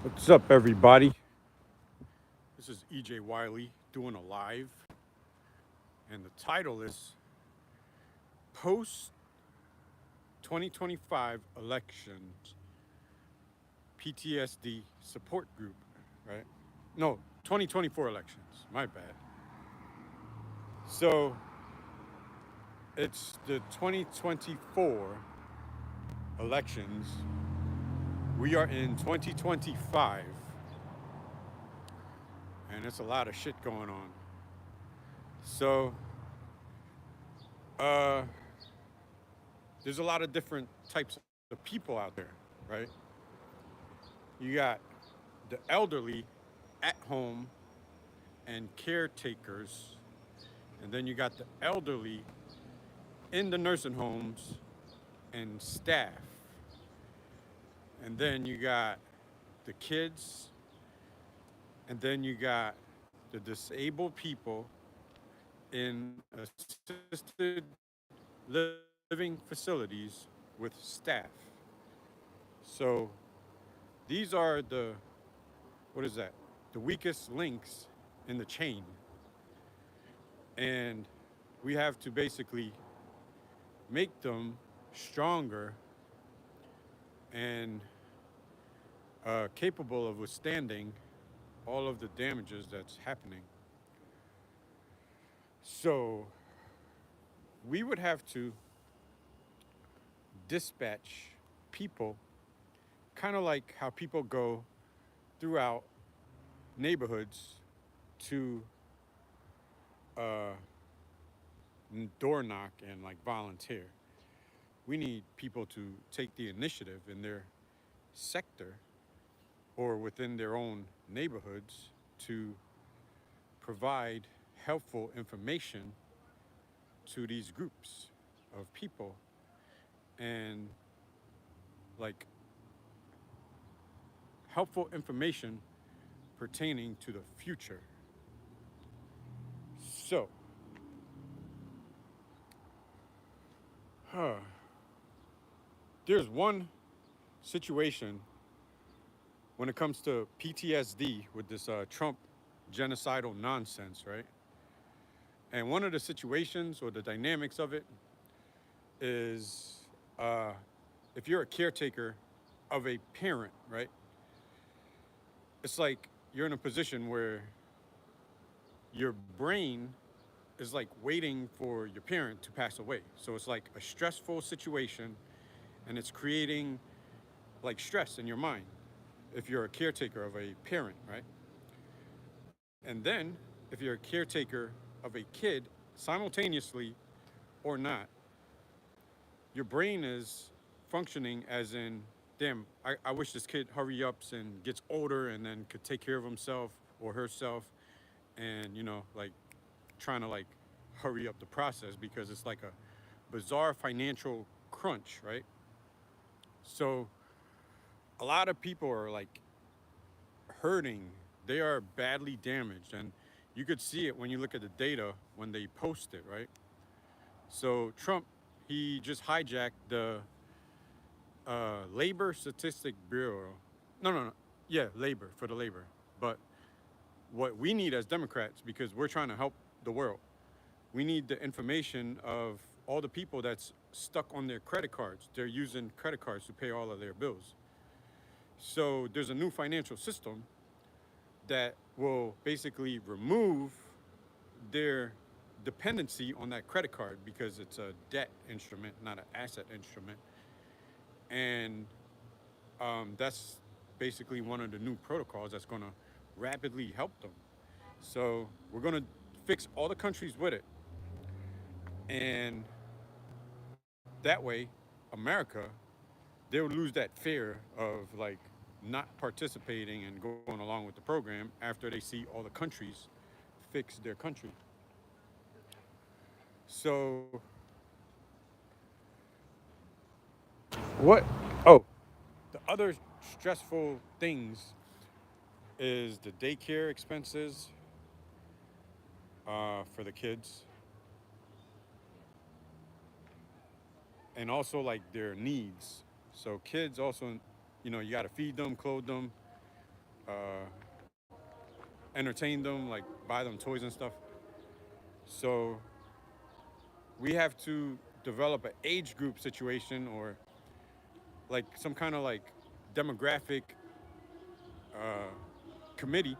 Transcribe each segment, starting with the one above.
What's up, everybody? This is EJ Wiley doing a live, and the title is Post 2025 Elections PTSD Support Group, right? No, 2024 elections, my bad. So it's the 2024 elections. We are in 2025, and it's a lot of shit going on. So, uh, there's a lot of different types of people out there, right? You got the elderly at home and caretakers, and then you got the elderly in the nursing homes and staff, and then you got the kids, and then you got the disabled people in assisted living facilities with staff. So these are the, what is that? The weakest links in the chain. And we have to basically make them stronger and capable of withstanding all of the damages that's happening. So we would have to dispatch people, kind of like how people go throughout neighborhoods to uh, door knock and like volunteer. We need people to take the initiative in their sector or within their own neighborhoods to provide helpful information to these groups of people and like helpful information pertaining to the future. So, huh, there's one situation when it comes to PTSD with this Trump genocidal nonsense, right? And one of the situations or the dynamics of it is uh, if you're a caretaker of a parent, right? It's like you're in a position where your brain is like waiting for your parent to pass away. So it's like a stressful situation and it's creating like stress in your mind if you're a caretaker of a parent, right? And then if you're a caretaker of a kid, simultaneously or not, your brain is functioning as in, damn, I wish this kid hurry ups and gets older and then could take care of himself or herself and, like trying to like hurry up the process because it's like a bizarre financial crunch, right? So a lot of people are like hurting. They are badly damaged. And you could see it when you look at the data when they post it, right? So Trump, he just hijacked the Labor Statistic Bureau. No, no, no. Yeah, labor, for the labor. But what we need as Democrats, because we're trying to help the world, we need the information of all the people that's stuck on their credit cards. They're using credit cards to pay all of their bills. So there's a new financial system that will basically remove their dependency on that credit card because it's a debt instrument, not an asset instrument. And that's basically one of the new protocols that's going to rapidly help them. So we're going to fix all the countries with it. And that way, America, they'll lose that fear of like not participating and going along with the program after they see all the countries fix their country. So what? Oh, the other stressful things is the daycare expenses for the kids, and also like their needs. So kids also, you got to feed them, clothe them, uh, entertain them, like buy them toys and stuff. So we have to develop an age group situation or like some kind of like demographic uh, committee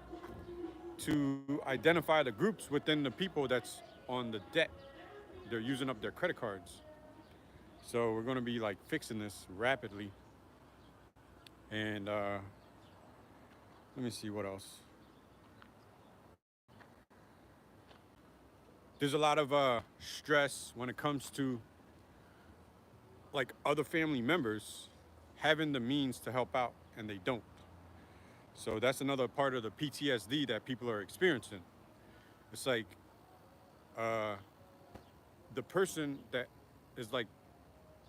to identify the groups within the people that's on the debt. They're using up their credit cards. So we're going to be like fixing this rapidly. And let me see what else. There's a lot of stress when it comes to like other family members having the means to help out and they don't. So that's another part of the PTSD that people are experiencing. It's like uh, the person that is like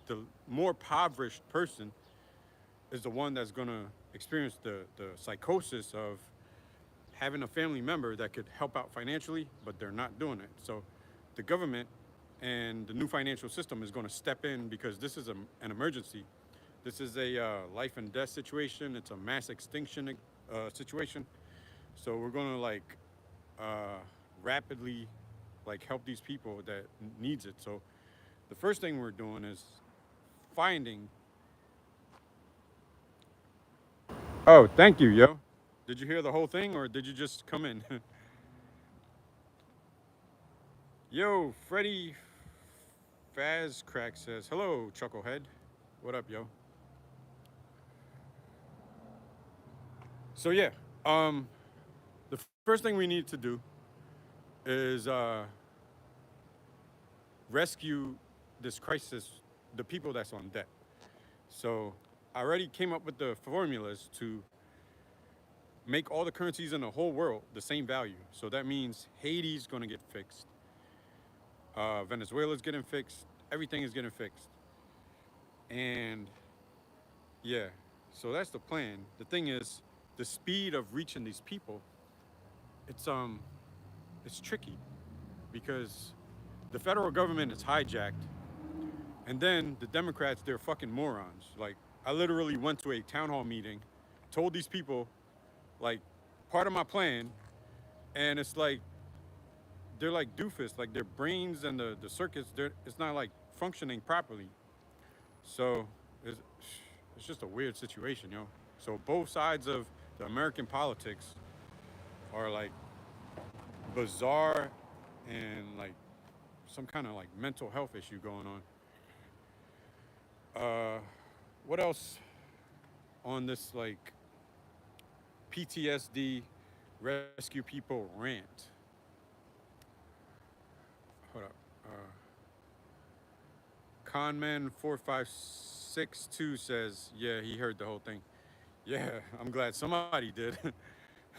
the more impoverished person is the one that's going to experience the psychosis of having a family member that could help out financially, but they're not doing it. So the government and the new financial system is going to step in because this is an emergency. This is a life and death situation. It's a mass extinction situation. So we're going to like uh, rapidly like help these people that needs it. So the first thing we're doing is finding. Oh, thank you, yo. Did you hear the whole thing or did you just come in? Yo, Freddie Fazcrack says, hello, Chucklehead. What up, yo? So, yeah, um, the first thing we need to do is rescue this crisis, the people that's on debt. So, I already came up with the formulas to make all the currencies in the whole world the same value. So that means Haiti's gonna get fixed, Venezuela's getting fixed, everything is getting fixed. And yeah, so that's the plan. The thing is, the speed of reaching these people, it's um, it's tricky because the federal government is hijacked, and then the Democrats, they're fucking morons. Like, I literally went to a town hall meeting, told these people, like, part of my plan, and it's like they're like doofus, like their brains and the circuits, it's not like functioning properly. So it's, it's just a weird situation, yo. So both sides of the American politics are like bizarre and like some kind of like mental health issue going on. What else on this like PTSD rescue people rant? Hold up. Conman4562 says, yeah, he heard the whole thing. Yeah, I'm glad somebody did.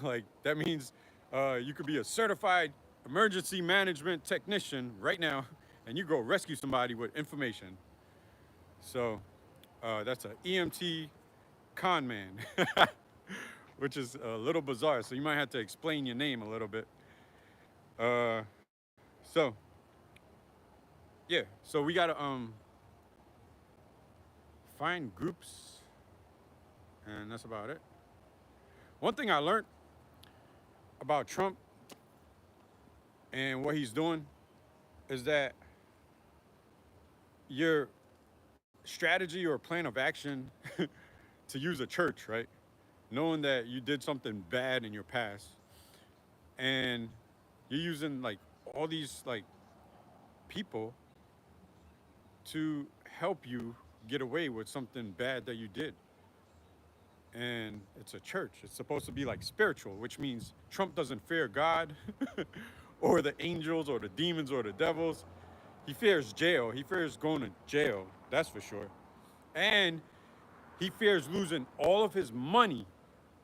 Like, that means you could be a certified emergency management technician right now and you go rescue somebody with information. So that's an EMT con man, which is a little bizarre. So you might have to explain your name a little bit. Uh, so, yeah, so we got to find groups, and that's about it. One thing I learned about Trump and what he's doing is that your strategy or plan of action to use a church, right? Knowing that you did something bad in your past and you're using like all these like people to help you get away with something bad that you did. And it's a church. It's supposed to be like spiritual, which means Trump doesn't fear God or the angels or the demons or the devils. He fears jail. He fears going to jail, that's for sure. And he fears losing all of his money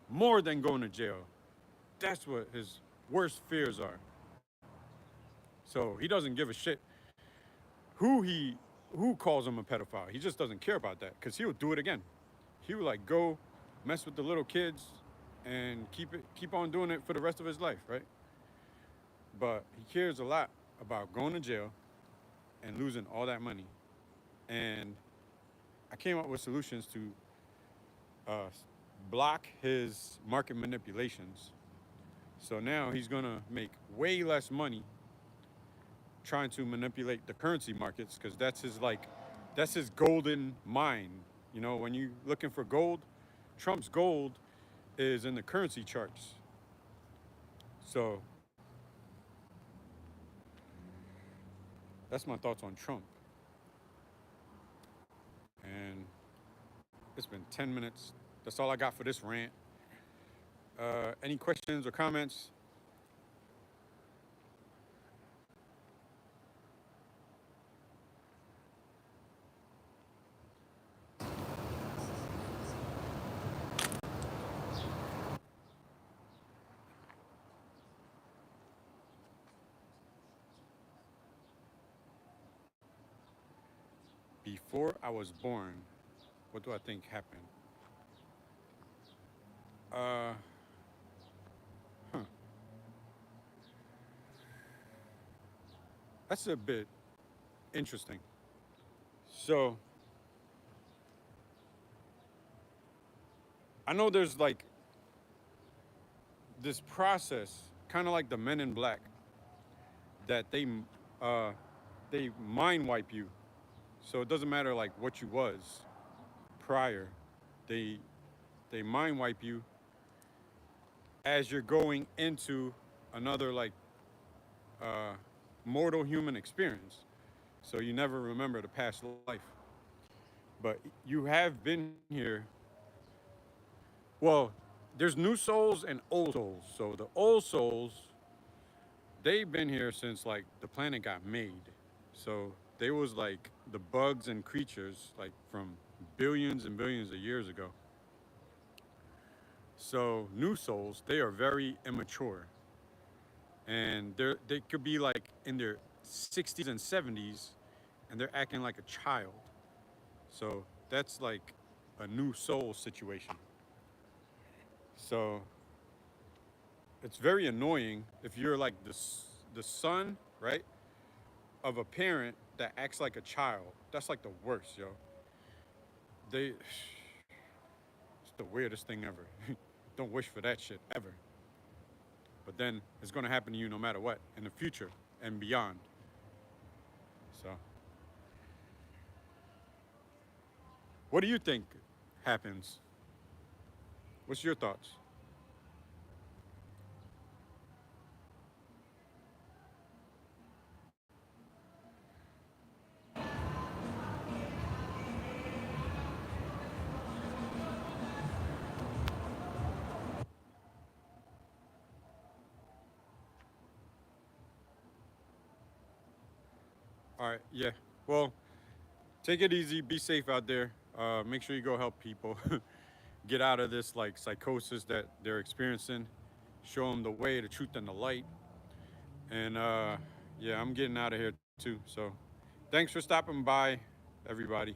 more than going to jail. That's what his worst fears are. So he doesn't give a shit who he who calls him a pedophile. He just doesn't care about that because he'll do it again. He will like go mess with the little kids and keep on doing it for the rest of his life, right? But he cares a lot about going to jail and losing all that money. And I came up with solutions to uh, block his market manipulations. So now he's gonna make way less money trying to manipulate the currency markets because that's his golden mine. You know, when you are looking for gold, Trump's gold is in the currency charts. So that's my thoughts on Trump. And it's been 10 minutes. That's all I got for this rant. Any questions or comments? Before I was born, what do I think happened? Uh, huh. That's a bit interesting. So I know there's like this process, kind of like the Men in Black, that uh, they mind wipe you. So it doesn't matter like what you was prior. They they mind wipe you as you're going into another like uh, mortal human experience. So you never remember the past life. But you have been here. Well, there's new souls and old souls. So the old souls, they've been here since like the planet got made. So they was like the bugs and creatures like from billions and billions of years ago. So new souls, they are very immature, and they could be like in their 60s and 70s, and they're acting like a child. So that's like a new soul situation. So it's very annoying if you're like the son, right, of a parent that acts like a child. That's like the worst, yo. It's the weirdest thing ever. Don't wish for that shit ever. But then it's gonna happen to you no matter what in the future and beyond. So, what do you think happens? What's your thoughts? All right, yeah. Well, take it easy. Be safe out there. Make sure you go help people get out of this like psychosis that they're experiencing. Show them the way, the truth, and the light. And yeah, I'm getting out of here too. So, thanks for stopping by, everybody.